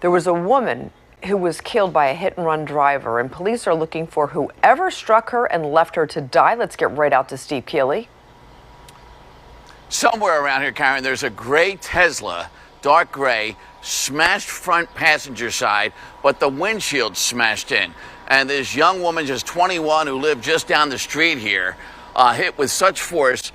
There was a woman who was killed by a hit-and-run driver, and police are looking for whoever struck her and left her to die. Let's get right out to Steve Keeley. Somewhere around here, Karen, there's a gray Tesla, dark gray, smashed front passenger side, but the windshield smashed in. And this young woman, just 21, who lived just down the street here, hit with such force,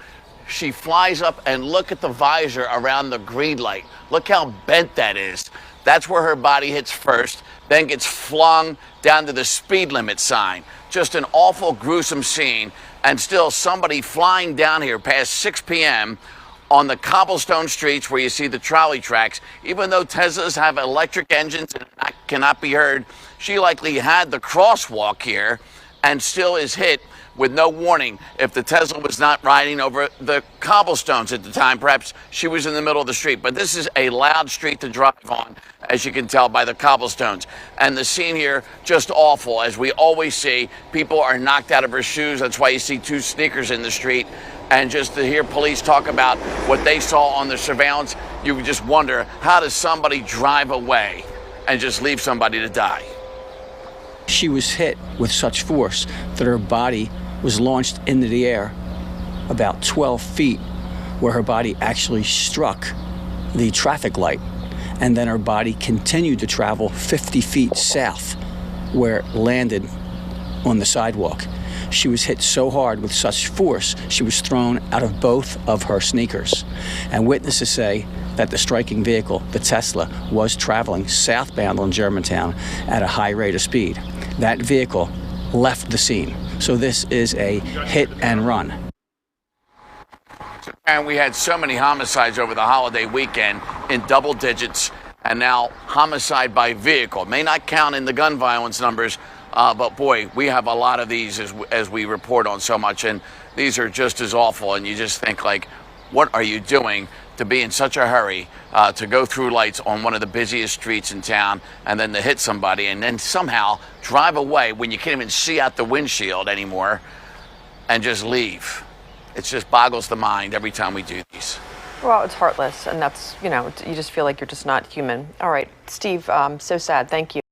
she flies up, and look at the visor around the green light. Look how bent that is. That's where her body hits first, then gets flung down to the speed limit sign. Just an awful, gruesome scene, and still somebody flying down here past 6 p.m. on the cobblestone streets where you see the trolley tracks. Even though Teslas have electric engines and cannot be heard, she likely had the crosswalk here and still is hit with no warning. If the Tesla was not riding over the cobblestones at the time, perhaps she was in the middle of the street. But this is a loud street to drive on, as you can tell by the cobblestones. And the scene here, just awful. As we always see, people are knocked out of her shoes. That's why you see two sneakers in the street. And just to hear police talk about what they saw on the surveillance, you would just wonder, how does somebody drive away and just leave somebody to die? She was hit with such force that her body was launched into the air about 12 feet, where her body actually struck the traffic light. And then her body continued to travel 50 feet south, where it landed on the sidewalk. She was hit so hard with such force, she was thrown out of both of her sneakers. And witnesses say that the striking vehicle, the Tesla, was traveling southbound on Germantown at a high rate of speed. That vehicle left the scene. So this is a hit and run. And we had so many homicides over the holiday weekend in double digits, and now homicide by vehicle. May not count in the gun violence numbers, but boy, we have a lot of these as we report on so much, and these are just as awful. And you just think, like, what are you doing to be in such a hurry to go through lights on one of the busiest streets in town, and then to hit somebody and then somehow drive away when you can't even see out the windshield anymore and just leave? It just boggles the mind every time we do these. Well, it's heartless, and that's, you just feel like you're just not human. All right, Steve, so sad. Thank you.